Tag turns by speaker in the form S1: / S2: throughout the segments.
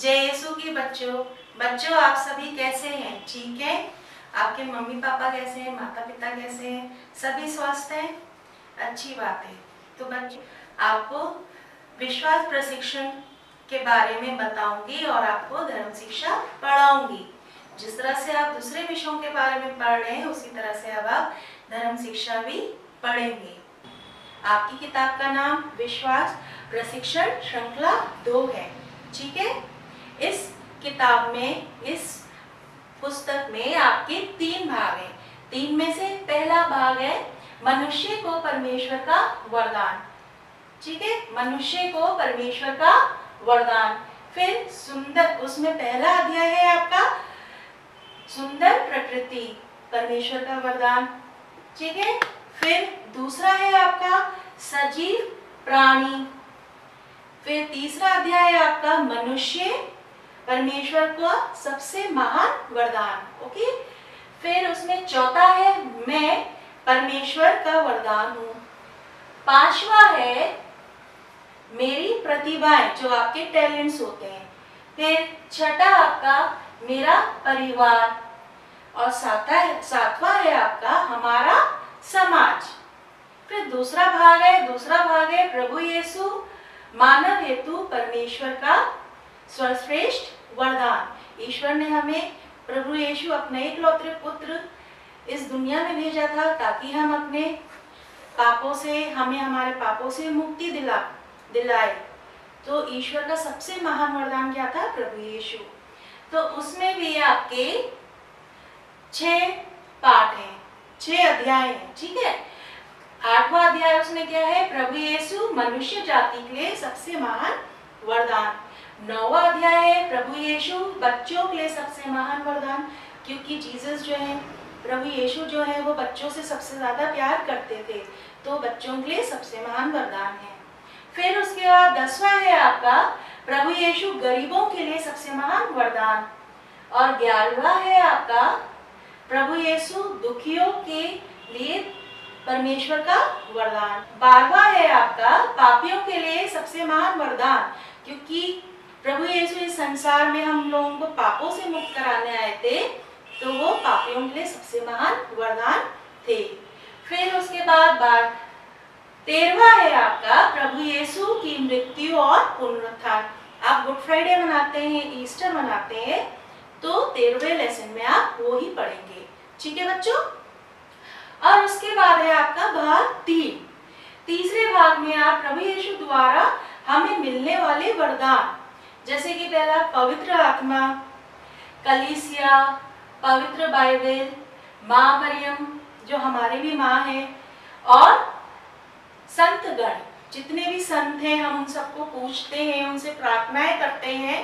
S1: जय यीशु की बच्चों बच्चों आप सभी कैसे हैं? ठीक है। आपके मम्मी पापा कैसे हैं? माता पिता कैसे हैं? सभी स्वस्थ हैं? अच्छी बात है। तो बच्चों आपको विश्वास प्रशिक्षण के बारे में बताऊंगी और आपको धर्म शिक्षा पढ़ाऊंगी। जिस तरह से आप दूसरे विषयों के बारे में पढ़ रहे हैं उसी तरह से अब आप धर्म शिक्षा भी पढ़ेंगे। आपकी किताब का नाम विश्वास प्रशिक्षण श्रृंखला 2 है। ठीक है। इस किताब में, इस पुस्तक में आपके 3 भाग हैं। 3 में से पहला भाग है मनुष्य को परमेश्वर का वरदान। ठीक है, मनुष्य को परमेश्वर का वरदान। फिर सुंदर, उसमें पहला अध्याय है आपका सुंदर प्रकृति, परमेश्वर का वरदान। ठीक है। फिर दूसरा है आपका सजीव प्राणी। फिर तीसरा अध्याय है आपका मनुष्य, परमेश्वर का सबसे महान वरदान। ओके। फिर उसमें चौथा है मैं परमेश्वर का वरदान हूँ। 5वां है मेरी प्रतिभाएं, जो आपके टैलेंट्स होते हैं। फिर छठा आपका मेरा परिवार और 7वां है आपका हमारा समाज। फिर दूसरा भाग है प्रभु यीशु मानव हेतु परमेश्वर का सर्वश्रेष्ठ वरदान। ईश्वर ने हमें, प्रभु यीशु अपने एकलौते पुत्र इस दुनिया में भेजा था ताकि हम अपने पापों से, हमें हमारे पापों से मुक्ति दिलाए। तो ईश्वर का सबसे महान वरदान क्या था? प्रभु यीशु। तो उसमें भी आपके 6 पाठ हैं, 6 अध्याय हैं। ठीक है। 8वां अध्याय उसमें क्या है? प्रभु यीशु मनुष्य जाति के लिए सबसे महान वरदान। 9वां अध्याय है प्रभु यीशु बच्चों के लिए सबसे महान वरदान, क्योंकि जीसस जो है, प्रभु यीशु जो है वो बच्चों से सबसे ज्यादा प्यार करते थे, तो बच्चों के लिए सबसे महान वरदान है। फिर उसके बाद 10वां है आपका प्रभु यीशु गरीबों के लिए सबसे महान वरदान। और 11वां है आपका प्रभु यीशु दुखियों के लिए परमेश्वर का वरदान। 12वां है आपका पापियों के लिए सबसे महान वरदान, क्योंकि प्रभु यीशु इस संसार में हम लोगों को पापों से मुक्त कराने आए थे, तो वो पापियों के लिए सबसे महान वरदान थे। फिर उसके बाद 13वां है आपका प्रभु यीशु की मृत्यु और पुनरुत्थान। आप गुड फ्राइडे मनाते हैं, ईस्टर मनाते हैं, तो 13वें लेसन में आप वो ही पढ़ेंगे। ठीक है बच्चों। और उसके बाद है आपका भाग 3। तीसरे भाग में आप प्रभु यीशु द्वारा हमें मिलने वाले वरदान, जैसे कि पहला पवित्र आत्मा, कलीसिया, पवित्र बाइबल, माँ मरियम जो हमारी भी माँ है, और संतगण, जितने भी संत हैं हम उन सबको पूछते हैं, उनसे प्रार्थनाएं करते हैं,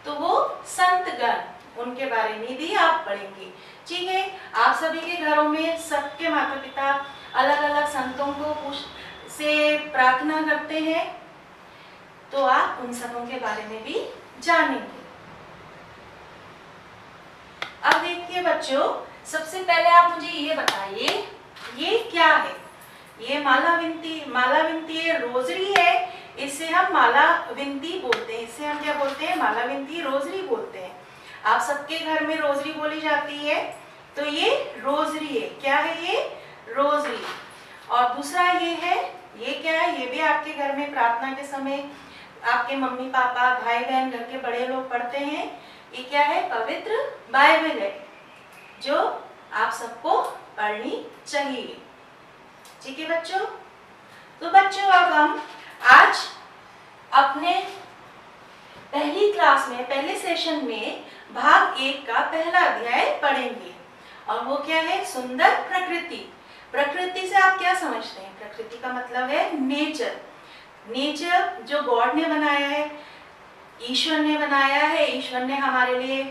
S1: तो वो संतगण, उनके बारे में भी आप पढ़ेंगे। ठीक है। आप सभी के घरों में सबके माता पिता अलग अलग संतों को से प्रार्थना करते हैं, तो आप उन सबों के बारे में भी जानेंगे। अब देखिए बच्चों, सबसे पहले आप मुझे ये बताइए, ये क्या है? ये माला विनती रोजरी है। इसे हम माला विनती बोलते हैं। इसे हम क्या बोलते हैं? माला विनती रोजरी बोलते हैं। आप सबके घर में रोजरी बोली जाती है, तो ये रोजरी है। क्या है ये? रोजरी। और दूसरा ये है, ये क्या है? ये भी आपके घर में प्रार्थना के समय आपके मम्मी पापा, भाई बहन, घर के बड़े लोग पढ़ते हैं। ये क्या है? पवित्र बाइबल है, जो आप सबको पढ़नी चाहिए। ठीक है बच्चों। तो बच्चों अब हम आज अपने पहली क्लास में, पहले सेशन में भाग 1 का पहला अध्याय पढ़ेंगे, और वो क्या है? सुंदर प्रकृति। प्रकृति से आप क्या समझते हैं? प्रकृति का मतलब है नेचर। नेचर जो गॉड ने बनाया है, ईश्वर ने बनाया है। ईश्वर ने हमारे लिए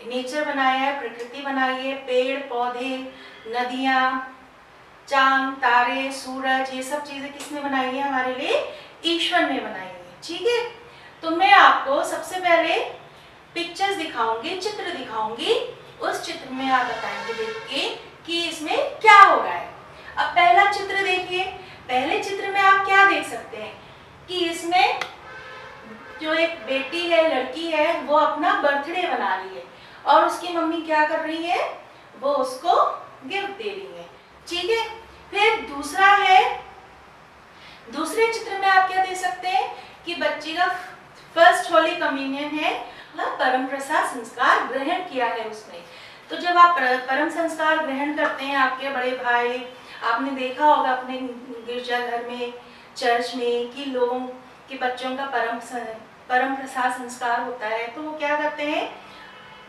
S1: नेचर बनाया है, प्रकृति बनाई है, पेड़ पौधे, नदियां, चांद, तारे, सूरज, ये सब चीजें किसने बनाई है? हमारे लिए ईश्वर ने बनाई है। ठीक है। तो मैं आपको सबसे पहले पिक्चर्स दिखाऊंगी, चित्र दिखाऊंगी। उस चित्र में आप बताएंगे देख के कि इसमें क्या हो रहा है। अब पहला चित्र देखिए। पहले चित्र में आप क्या देख सकते हैं कि इसमें जो एक बेटी है, लड़की है, वो अपना बर्थडे मना रही है और उसकी मम्मी क्या कर रही है, वो उसको गिफ्ट दे रही है। ठीक है। फिर दूसरा है, दूसरे चित्र में आप क्या दे सकते हैं कि बच्ची का फर्स्ट होली कम्युनियन है, परम प्रसाद संस्कार ग्रहण किया है उसने। तो जब आप परम संस्कार ग्रहण करते हैं, आपके बड़े भाई, आपने देखा होगा अपने गिरजाघर में, चर्च में, कि लोगों के बच्चों का परम प्रसाद संस्कार होता है, तो वो क्या करते हैं,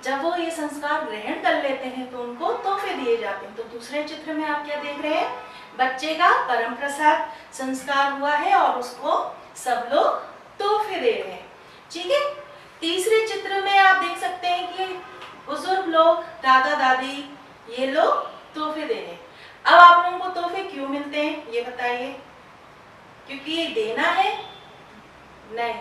S1: जब वो ये संस्कार ग्रहण कर लेते हैं तो उनको तोहफे दिए जाते हैं। तो दूसरे चित्र में आप क्या देख रहे हैं, बच्चे का परम प्रसाद संस्कार हुआ है और उसको सब लोग तोहफे दे रहे हैं। ठीक है। तीसरे चित्र में आप देख सकते हैं कि बुजुर्ग लोग, दादा दादी, ये लोग तोहफे दे रहे हैं। अब आप लोगों को तोहफे क्यों मिलते हैं ये बताइए? क्योंकि ये देना है? नहीं,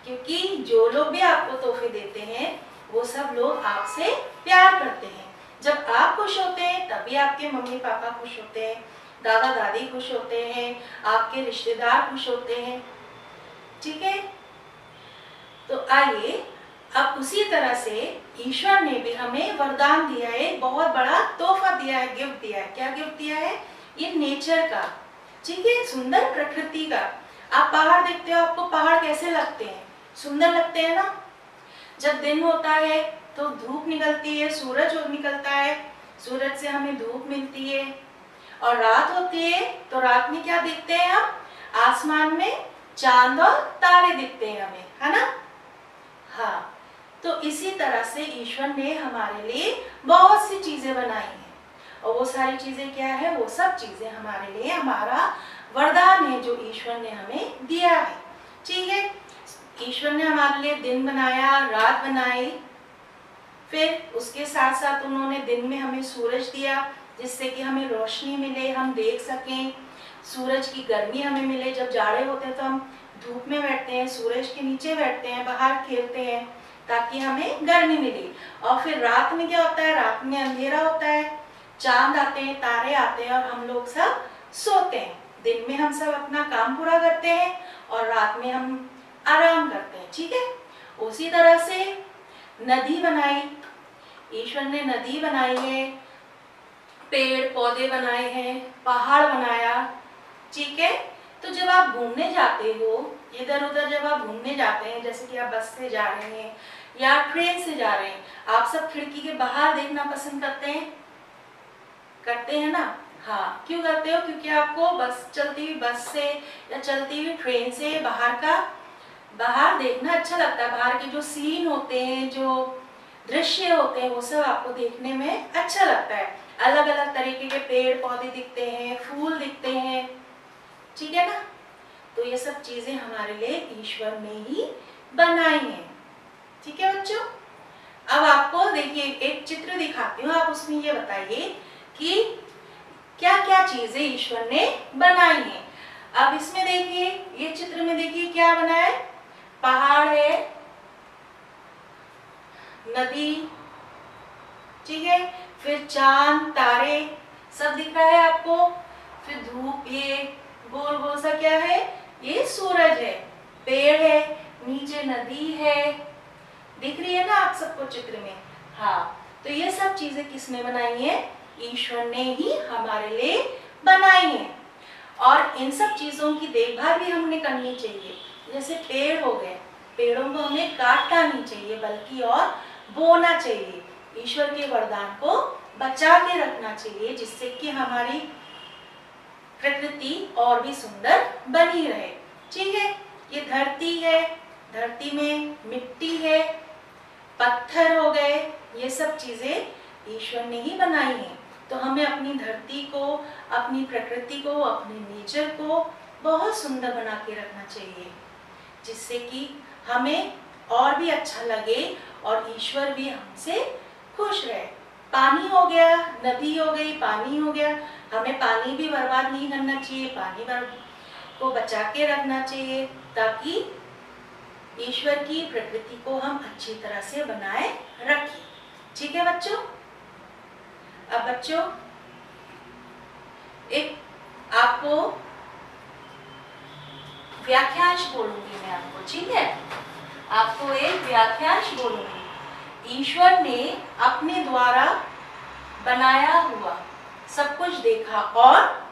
S1: क्योंकि जो लोग भी आपको तोहफे देते हैं वो सब लोग आपसे प्यार करते हैं। जब आप खुश होते हैं तभी आपके मम्मी पापा खुश होते हैं, दादा दादी खुश होते हैं, आपके रिश्तेदार खुश होते हैं। ठीक है। तो आइए, अब उसी तरह से ईश्वर ने भी हमें वरदान दिया है, बहुत बड़ा तोहफा दिया है, गिफ्ट दिया है। क्या गिफ्ट दिया है? ये नेचर का, ठीक है, सुंदर प्रकृति का। आप पहाड़ देखते हो, आपको पहाड़ कैसे लगते हैं? सुंदर लगते हैं ना। जब दिन होता है तो धूप निकलती है, सूरज निकलता है, सूरज से हमें धूप मिलती है। और रात होती है तो रात में क्या देखते हैं हम? आसमान में चांद और तारे दिखते हैं हमें, है ना। हाँ, तो इसी तरह से ईश्वर ने हमारे लिए बहुत सी चीजें बनाई हैं, और वो सारी चीजें क्या है? वो सब चीजें हमारे लिए हमारा वरदान है जो ईश्वर ने हमें दिया है। ठीक है। ईश्वर ने हमारे लिए दिन बनाया, रात बनाई, फिर उसके साथ साथ उन्होंने दिन में हमें सूरज दिया जिससे कि हमें रोशनी मिले, हम देख सकें, सूरज की गर्मी हमें मिले। जब जाड़े होते हैं तो हम धूप में बैठते हैं, सूरज के नीचे बैठते हैं, बाहर खेलते हैं ताकि हमें गर्मी मिले। और फिर रात में क्या होता है? रात में अंधेरा होता है, चांद आते हैं, तारे आते हैं और हम लोग सब सोते हैं। दिन में हम सब अपना काम पूरा करते हैं और रात में हम आराम करते हैं। ठीक है। उसी तरह से नदी बनाई, ईश्वर ने नदी बनाई है, पेड़ पौधे बनाए हैं, पहाड़ बनाया। ठीक है। तो जब आप घूमने जाते हो, इधर उधर जब आप घूमने जाते हैं, जैसे कि आप बस से जा रहे हैं या ट्रेन से जा रहे हैं, आप सब खिड़की के बाहर देखना पसंद करते हैं? करते हैं ना। हाँ, क्यों करते हो? क्योंकि आपको बस, चलती हुई बस से या चलती हुई ट्रेन से बाहर देखना अच्छा लगता है। बाहर के जो सीन होते हैं, जो दृश्य होते हैं, वो सब आपको देखने में अच्छा लगता है। अलग अलग तरीके के पेड़ पौधे दिखते हैं, फूल दिखते हैं। ठीक है ना। तो ये सब चीजें हमारे लिए ईश्वर ने ही बनाई हैं। ठीक है बच्चों। अब आपको देखिए एक चित्र दिखाती हूँ, आप उसमें ये बताइए कि क्या क्या चीजें ईश्वर ने बनाई हैं। अब इसमें देखिए, ये चित्र में देखिए क्या बना है? पहाड़ है, नदी, ठीक है, फिर चांद तारे सब दिख रहा है आपको, फिर धूप, ये गोल गोल सा क्या है? ये सूरज है, पेड़ है, नीचे नदी है, दिख रही है ना आप सबको चित्र में। हाँ, तो ये सब चीजें किसने बनाई है? ईश्वर ने ही हमारे लिए बनाई है। और इन सब चीजों की देखभाल भी हमने करनी चाहिए। जैसे पेड़ हो गए, पेड़ों को हमें काटना नहीं चाहिए बल्कि और बोना चाहिए। ईश्वर के वरदान को बचा के रखना चाहिए जिससे कि हमारी प्रकृति और भी सुंदर बनी रहे। ठीक है। ये धरती है, धरती में मिट्टी है, पत्थर हो गए, ये सब चीजें ईश्वर ने ही बनाई हैं। तो हमें अपनी धरती को, अपनी प्रकृति को, अपने नेचर को बहुत सुंदर बना के रखना चाहिए जिससे कि हमें और भी अच्छा लगे और ईश्वर भी हमसे खुश रहे। पानी हो गया, नदी हो गई, पानी हो गया, हमें पानी भी बर्बाद नहीं करना चाहिए, पानी को बचा के रखना चाहिए ताकि ईश्वर की प्रकृति को हम अच्छी तरह से बनाए रखें। ठीक है बच्चों। अब बच्चों एक आपको व्याख्यांश बोलूंगी मैं आपको, ठीक है। आपको एक व्याख्यांश बोलूंगी। ईश्वर ने अपने द्वारा बनाया हुआ सब कुछ देखा और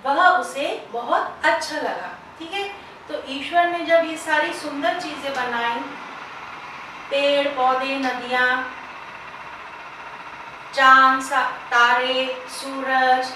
S1: वह उसे बहुत अच्छा लगा। ठीक है, तो ईश्वर ने जब ये सारी सुंदर चीजें बनाई, पेड़ पौधे, नदियां, चांद, तारे, सूरज,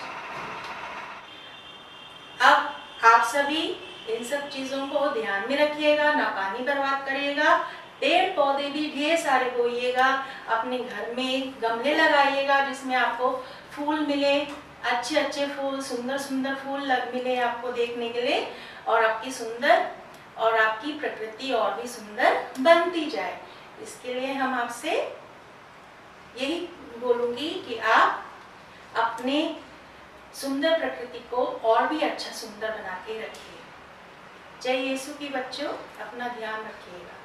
S1: अब आप सभी इन सब चीजों को ध्यान में रखिएगा, ना पानी बर्बाद करिएगा, पेड़ पौधे भी ढेर सारे बोइएगा, अपने घर में गमले लगाइएगा जिसमें आपको फूल मिले, अच्छे अच्छे फूल, सुंदर सुंदर फूल मिले आपको देखने के लिए, और आपकी प्रकृति और भी सुंदर बनती जाए। इसके लिए हम आपसे यही बोलूंगी कि आप अपने सुंदर प्रकृति को और भी अच्छा सुंदर बना के रखिए। जय यीशु की बच्चों, अपना ध्यान रखिएगा।